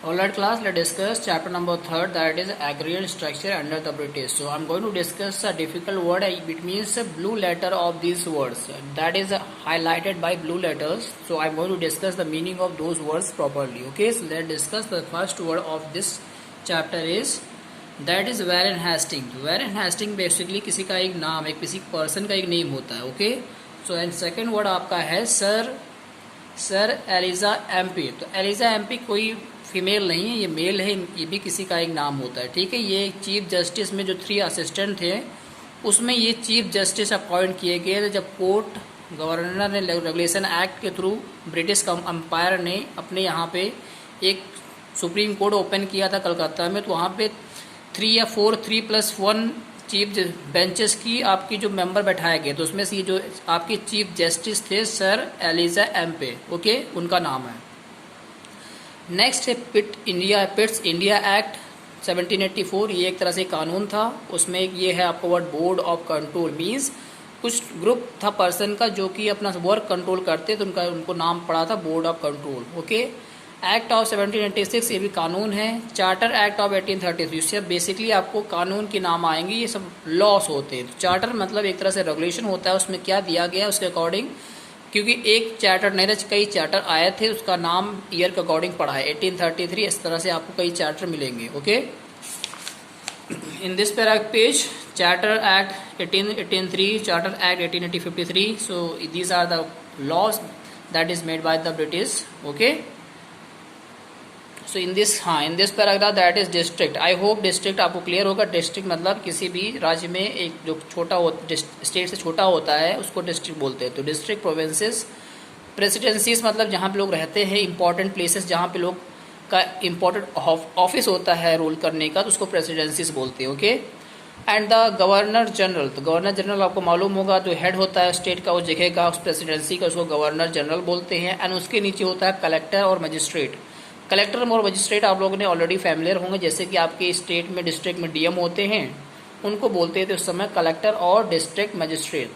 Alright class, let's discuss chapter number 3, that is agrarian structure under the British. So I'm going to discuss a difficult word. It means a blue letter of these words, that is highlighted by blue letters. So I'm going to discuss the meaning of those words properly. Okay, so let's discuss the first word of this chapter is that is Warren Hastings. Warren Hastings basically किसी का एक नाम है, किसी person का एक name होता है. Okay, so and second word आपका है सर एलिजा एमपी. तो एलिजा एमपी कोई फीमेल नहीं है, ये मेल है, ये भी किसी का एक नाम होता है. ठीक है, ये चीफ जस्टिस में जो 3 असिस्टेंट थे उसमें ये चीफ जस्टिस अपॉइंट किए गए थे जब कोर्ट गवर्नर ने रेगुलेशन एक्ट के थ्रू ब्रिटिश अम्पायर ने अपने यहाँ पे एक सुप्रीम कोर्ट ओपन किया था कलकत्ता में. तो वहाँ पे 3+1 चीफ बेंचेस की आपकी जो मेंबर बैठाए गए, तो उसमें से ये जो आपकी चीफ जस्टिस थे सर एलिजा एम्पे. ओके, उनका नाम है. नेक्स्ट है पिट्स इंडिया एक्ट 1784. ये एक तरह से कानून था. उसमें ये है आपका word board of control. Means कुछ ग्रुप था पर्सन का जो कि अपना वर्क कंट्रोल करते, तो उनको नाम पड़ा था board of control. Okay, act of 1786 ये भी कानून है. चार्टर एक्ट ऑफ 1833, इससे बेसिकली आपको कानून के नाम आएंगे, ये सब लॉस होते हैं. तो चार्टर मतलब एक तरह से रेगुलेशन होता है, उसमें क्या दिया गया है उसके अकॉर्डिंग, क्योंकि एक चार्टर नहीं कई चार्टर आए थे, उसका नाम ईयर के अकॉर्डिंग पड़ा है 1833. इस तरह से आपको कई चार्टर मिलेंगे. Okay, in this page charter act 1883, charter act 1853. So these are the laws that is made by the British. Okay, so in this paragraph that is district. I hope district आपको clear होगा. District मतलब किसी भी राज्य में एक जो छोटा स्टेट से छोटा होता है उसको डिस्ट्रिक्ट बोलते हैं. तो डिस्ट्रिक्ट, प्रोविंसेस, प्रेसिडेंसीज मतलब जहाँ पे लोग रहते हैं, इंपॉर्टेंट प्लेसेस जहाँ पे लोग का इंपॉर्टेंट ऑफिस होता है रूल करने का, तो उसको प्रेसिडेंसीज बोलते हैं. Okay, and the governor general. तो गवर्नर जनरल आपको मालूम होगा जो हेड होता है स्टेट का, उस जगह का, उस प्रेसिडेंसी का, उसको गवर्नर जनरल बोलते हैं. एंड उसके नीचे होता है कलेक्टर और मजिस्ट्रेट. कलेक्टर और मजिस्ट्रेट आप लोगों ने ऑलरेडी फैमिलियर होंगे, जैसे कि आपके स्टेट में डिस्ट्रिक्ट में डीएम होते हैं, उनको बोलते थे उस समय कलेक्टर और डिस्ट्रिक्ट मजिस्ट्रेट.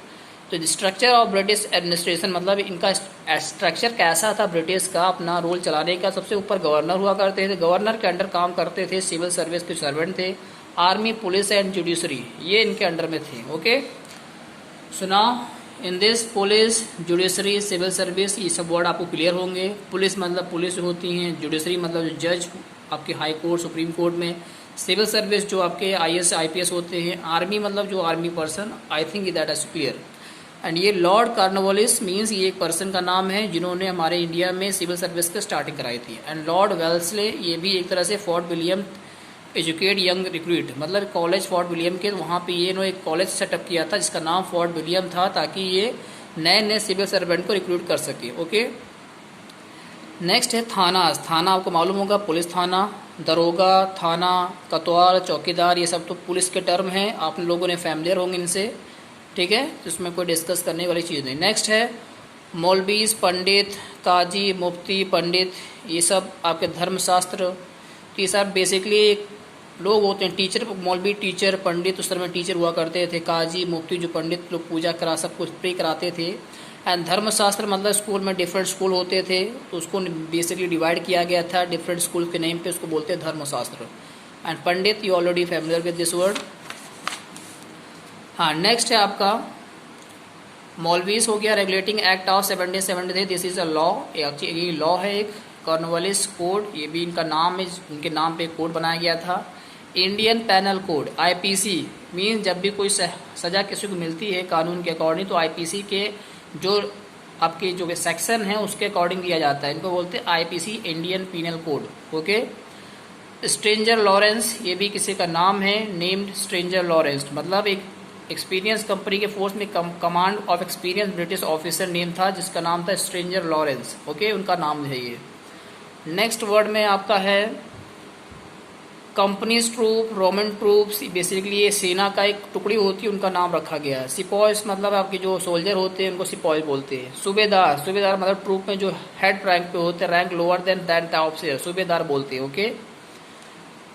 तो स्ट्रक्चर ऑफ ब्रिटिश एडमिनिस्ट्रेशन मतलब इनका स्ट्रक्चर कैसा था ब्रिटिश का अपना रूल चलाने का. सबसे ऊपर गवर्नर हुआ करते थे, गवर्नर के अंडर काम करते थे सिविल सर्विस के सर्वेंट थे, आर्मी, पुलिस एंड जुडिशरी ये इनके अंडर में थे. ओके, सुना in this police, judiciary, civil service, ये सब वर्ड आपको क्लियर होंगे. पुलिस मतलब पुलिस होती हैं, जुडिशरी मतलब जो जज आपके हाई कोर्ट सुप्रीम कोर्ट में, सिविल सर्विस जो आपके IAS IPS होते हैं, आर्मी मतलब जो army person. I think that is clear. And ये लॉर्ड कॉर्नवालिस मीन्स ये एक पर्सन का नाम है जिन्होंने हमारे इंडिया में सिविल सर्विस की स्टार्टिंग कराई थी. एंड लॉर्ड वेल्सले ये भी एक तरह से fort William educate young recruit मतलब कॉलेज फोर्ट विलियम के, वहाँ पे ये एक कॉलेज सेटअप किया था जिसका नाम फोर्ट विलियम था, ताकि ये नए नए सिविल सर्वेंट को रिक्रूट कर सके. ओके, नेक्स्ट है थाना. थाना आपको मालूम होगा, पुलिस थाना, दरोगा, थाना, कोतवाल, चौकीदार, ये सब तो पुलिस के टर्म हैं, आप लोगों ने फैमिलियर होंगे इनसे. ठीक है, इसमें कोई डिस्कस करने वाली चीज़ नहीं. नेक्स्ट है मौलवीज, पंडित, काजी, मुफ्ती, पंडित, ये सब आपके धर्मशास्त्र. ये सब बेसिकली लोग होते हैं. टीचर, मौलवी टीचर, पंडित उस तरह में टीचर हुआ करते थे, काजी, मुफ्ती जो पंडित लोग पूजा करा सब कुछ प्रे कराते थे. एंड धर्मशास्त्र मतलब स्कूल में डिफरेंट स्कूल होते थे, तो उसको बेसिकली डिवाइड किया गया था डिफरेंट स्कूल के नेम पे, उसको बोलते हैं धर्मशास्त्र. And Pandit you already familiar with this word. हाँ, नेक्स्ट है आपका मौलवीज हो गया. Regulating act of 1773, this is a law. ये लॉ है एक. कॉर्नवालिस कोड, ये भी इनका नाम है, उनके नाम पे कोड बनाया गया था. Indian panel code IPC mean जब भी कोई सजा किसी को मिलती है कानून के अकॉर्डिंग, तो IPC के जो आपके जो सेक्शन है उसके अकॉर्डिंग दिया जाता है. इनको बोलते हैं IPC Indian penal code. Okay, Stringer Lawrence ये भी किसी का नाम है, नेम्ड स्ट्रेंजर लॉरेंस मतलब एक एक्सपीरियंस कंपनी के फोर्स में command of experience British officer name था जिसका नाम था स्ट्रेंजर लॉरेंस. ओके, उनका नाम है ये. नेक्स्ट वर्ड में आपका है companies troop, Roman troops, basically ये सेना का एक टुकड़ी होती है, उनका नाम रखा गया है. सिपॉयज मतलब आपके जो सोल्जर होते हैं उनको सिपॉय बोलते हैं. सूबेदार, सूबेदार मतलब ट्रूप में जो हेड रैंक पे होते हैं, rank lower than that officer, सूबेदार बोलते हैं. ओके,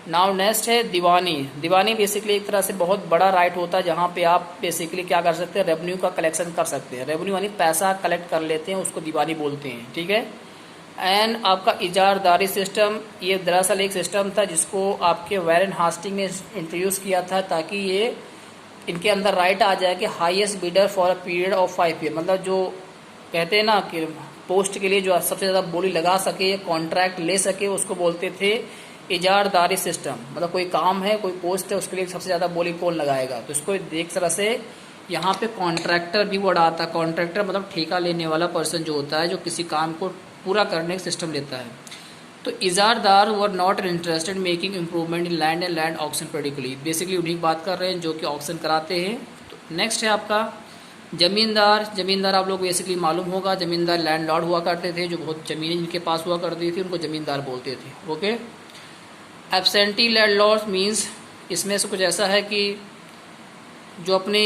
नाउ नेक्स्ट है दीवानी. दीवानी बेसिकली एक तरह से बहुत बड़ा राइट होता है जहाँ पे आप बेसिकली क्या कर सकते हैं, रेवेन्यू का कलेक्शन कर सकते हैं. रेवेन्यू यानी पैसा कलेक्ट कर लेते हैं, उसको दीवानी बोलते हैं. ठीक है, एंड आपका इजारदारी सिस्टम, ये दरअसल एक सिस्टम था जिसको आपके वैरेन हास्टिंग ने इंट्रोड्यूस किया था ताकि ये इनके अंदर राइट आ जाए कि highest bidder for a period of 5 year, मतलब जो कहते हैं ना कि पोस्ट के लिए जो सबसे ज़्यादा बोली लगा सके, कॉन्ट्रैक्ट ले सके, उसको बोलते थे इजारदारी सिस्टम। मतलब कोई काम है, कोई पोस्ट है, उसके लिए सबसे ज़्यादा बोली कौन लगाएगा। तो इसको देख तरह से यहाँ पे कॉन्ट्रैक्टर भी वर्ड आता है। कॉन्ट्रैक्टर मतलब ठेका लेने वाला पर्सन जो होता है, जो किसी काम को पूरा करने का सिस्टम लेता है। तो इजारदार were not interested making improvement in land and land auction particularly, basically उन्हीं की बात कर रहे हैं जो कि ऑक्शन कराते हैं। तो नेक्स्ट है आपका जमींदार। जमींदार आप लोग बेसिकली मालूम होगा, जमींदार लैंड लॉर्ड हुआ करते थे, जो बहुत ज़मीनें जिनके पास हुआ करती थी उनको जमींदार बोलते थे। Okay. Absentee land Lord means इसमें से कुछ ऐसा है कि जो अपने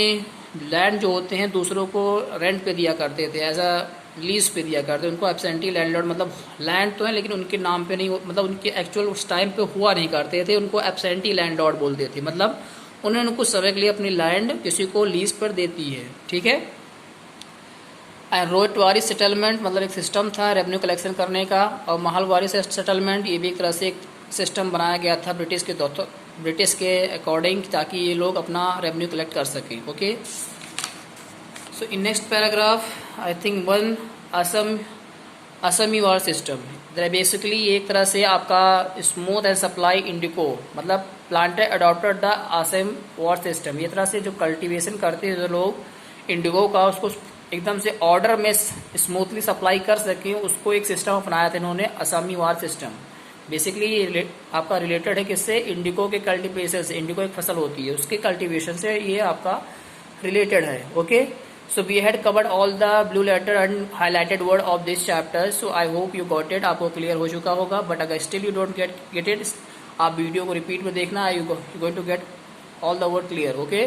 लैंड जो होते हैं दूसरों को रेंट पे दिया करते थे, एज अ लीज पे दिया करते, उनको एब्सेंटी लैंडलॉर्ड, मतलब लैंड तो है लेकिन उनके नाम पे नहीं, मतलब उनके एक्चुअल उस टाइम पे हुआ नहीं करते थे, उनको एब्सेंटी लैंडलॉर्ड बोलते थे। मतलब उन्होंने कुछ समय के लिए अपनी लैंड किसी को लीज पर देती है, ठीक है। एंड रोटवारी सेटलमेंट मतलब एक सिस्टम था रेवेन्यू कलेक्शन करने का। और महलवारी सेटलमेंट ये भी एक तरह से एक सिस्टम बनाया गया था ब्रिटिश के अकॉर्डिंग, ताकि ये लोग अपना रेवेन्यू कलेक्ट कर सकें। Okay. So in next paragraph I think one asamiwar system, basically एक तरह से आपका स्मूथ एंड सप्लाई इंडिको, मतलब planter adopted the asamiwar system. ये तरह से जो कल्टीवेशन करते हैं जो लोग इंडिगो का, उसको एकदम से ऑर्डर में स्मूथली सप्लाई कर सकें, उसको एक सिस्टम अपनाया था इन्होंने, असमी वार सिस्टम। बेसिकली ये आपका रिलेटेड है किससे, इंडिको के कल्टीवेशन से। इंडिको एक फसल होती है, उसके कल्टीवेशन से ये आपका रिलेटेड है। Okay. So we had covered all the blue letter and highlighted word of this chapter. So I hope you got it. आपको क्लियर हो चुका होगा। बट अगर still you don't get it, आप वीडियो को रिपीट में देखना, you going to get all the word clear. Okay.